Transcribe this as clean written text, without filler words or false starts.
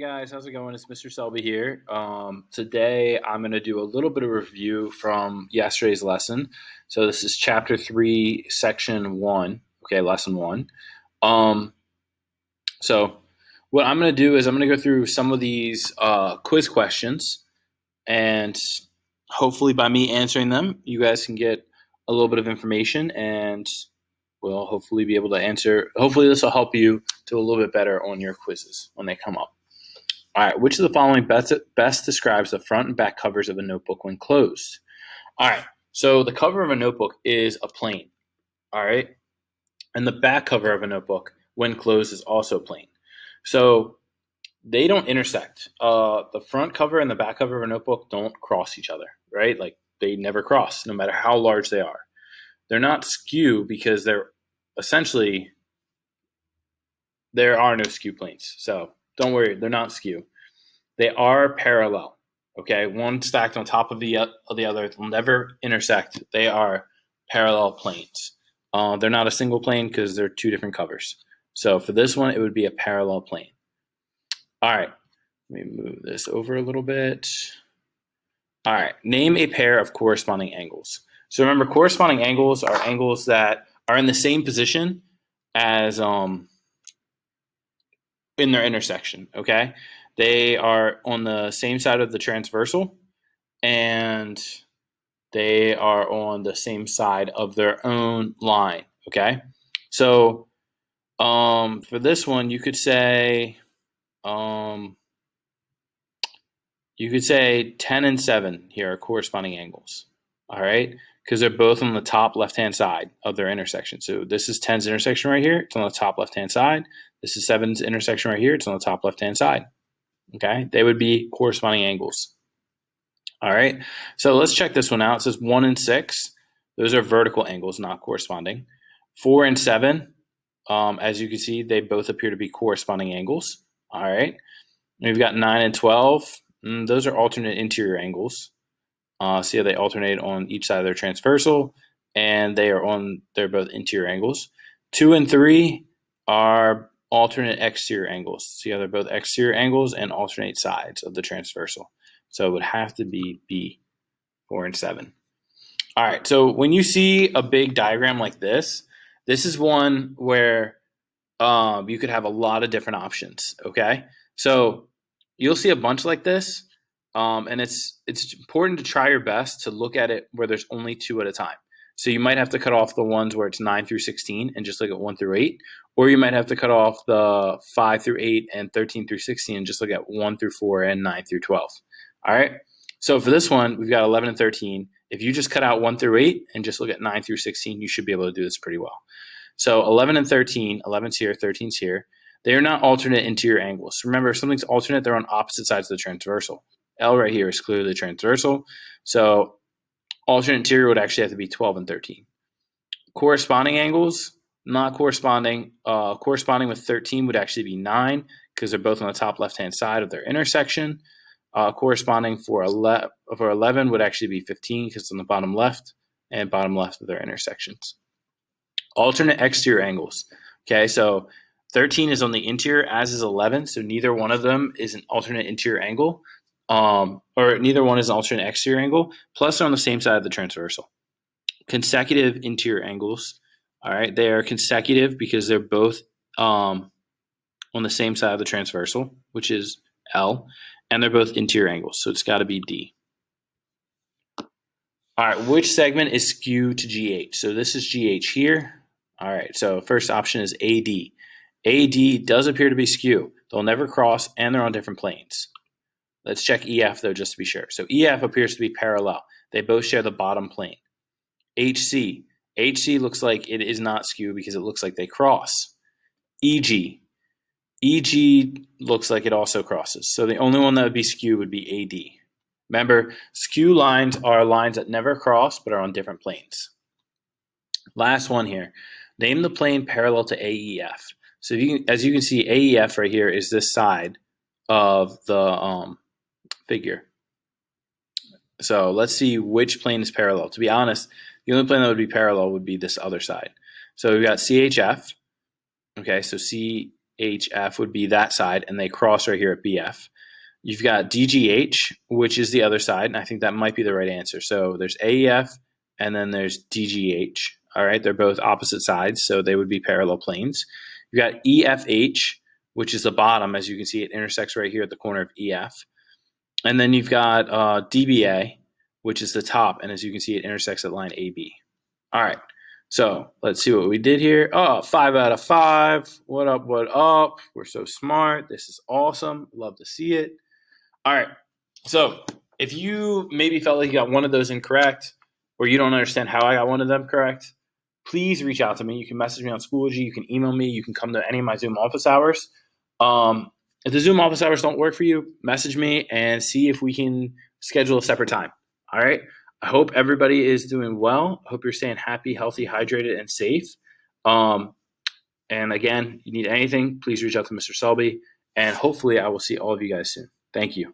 guys, how's it going? It's Mr. Selby here. Today I'm going to do a little bit of review from yesterday's lesson. So this is chapter 3, section 1. Okay, lesson 1. So what I'm going to do is I'm going to go through some of these quiz questions, and hopefully by me answering them, you guys can get a little bit of information, and we'll hopefully be able to answer. Hopefully this will help you do a little bit better on your quizzes when they come up. All right, which of the following best describes the front and back covers of a notebook when closed? All right, so the cover of a notebook is a plane, all right? And the back cover of a notebook when closed is also plain. So they don't intersect. The front cover and the back cover of a notebook don't cross each other, right? Like they never cross, no matter how large they are. They're not skew because they're essentially, there are no skew planes. So don't worry, they're not skew. They are parallel, okay? One stacked on top of the other. They'll never intersect. They are parallel planes. They're not a single plane because they're two different covers. So for this one, it would be a parallel plane. All right, let me move this over a little bit. All right, name a pair of corresponding angles. So remember, corresponding angles are angles that are in the same position as in their intersection, okay? They are on the same side of the transversal, and they are on the same side of their own line, okay? So for this one, you could say 10 and 7 here are corresponding angles, all right? Because they're both on the top left-hand side of their intersection. So this is 10's intersection right here. It's on the top left-hand side. This is 7's intersection right here. It's on the top left-hand side, okay? They would be corresponding angles. All right, so let's check this one out. It says 1 and 6. Those are vertical angles, not corresponding. 4 and 7, as you can see, they both appear to be corresponding angles. All right, and we've got 9 and 12. Those are alternate interior angles. See how they alternate on each side of their transversal, and they're both interior angles. 2 and 3 are alternate exterior angles. See how they're both exterior angles and alternate sides of the transversal. So it would have to be B, 4 and 7. All right, so when you see a big diagram like this is one where you could have a lot of different options, okay? So you'll see a bunch like this, and it's important to try your best to look at it where there's only 2 at a time. So you might have to cut off the ones where it's 9 through 16 and just look at 1 through 8, or you might have to cut off the 5 through 8 and 13 through 16 and just look at 1 through 4 and 9 through 12. All right, so for this one, we've got 11 and 13. If you just cut out 1 through 8 and just look at 9 through 16, you should be able to do this pretty well. So 11 and 13, 11's here, 13's here. They are not alternate interior angles. Remember, if something's alternate, they're on opposite sides of the transversal. L right here is clearly transversal. So alternate interior would actually have to be 12 and 13. Corresponding angles, not corresponding. Corresponding with 13 would actually be 9 because they're both on the top left-hand side of their intersection. Corresponding for 11 would actually be 15 because it's on the bottom left and bottom left of their intersections. Alternate exterior angles. Okay, so 13 is on the interior, as is 11, so neither one of them is an alternate interior angle, or neither one is an alternate exterior angle, plus they're on the same side of the transversal. Consecutive interior angles, all right, they are consecutive because they're both on the same side of the transversal, which is L, and they're both interior angles, so it's got to be D. All right, which segment is skewed to GH? So this is GH here. All right, so first option is AD. AD does appear to be skew. They'll never cross, and they're on different planes. Let's check EF, though, just to be sure. So EF appears to be parallel. They both share the bottom plane. HC. HC looks like it is not skew because it looks like they cross. EG. EG looks like it also crosses. So the only one that would be skew would be AD. Remember, skew lines are lines that never cross but are on different planes. Last one here. Name the plane parallel to AEF. So as you can see, AEF right here is this side of the figure. So let's see which plane is parallel. To be honest, the only plane that would be parallel would be this other side. So we've got CHF. Okay, so HF would be that side, and they cross right here at BF. You've got DGH, which is the other side, and I think that might be the right answer. So there's AEF, and then there's DGH. All right, they're both opposite sides, so they would be parallel planes. You've got EFH, which is the bottom. As you can see, it intersects right here at the corner of EF. And then you've got DBA, which is the top, and as you can see, it intersects at line AB. All right, so let's see what we did here. Oh, 5 out of 5. What up, what up? We're so smart. This is awesome. Love to see it. All right, so if you maybe felt like you got one of those incorrect, or you don't understand how I got one of them correct, please reach out to me. You can message me on Schoology. You can email me. You can come to any of my Zoom office hours. If the Zoom office hours don't work for you, message me and see if we can schedule a separate time. All right. I hope everybody is doing well. I hope you're staying happy, healthy, hydrated, and safe. And again, you need anything, please reach out to Mr. Selby. And hopefully I will see all of you guys soon. Thank you.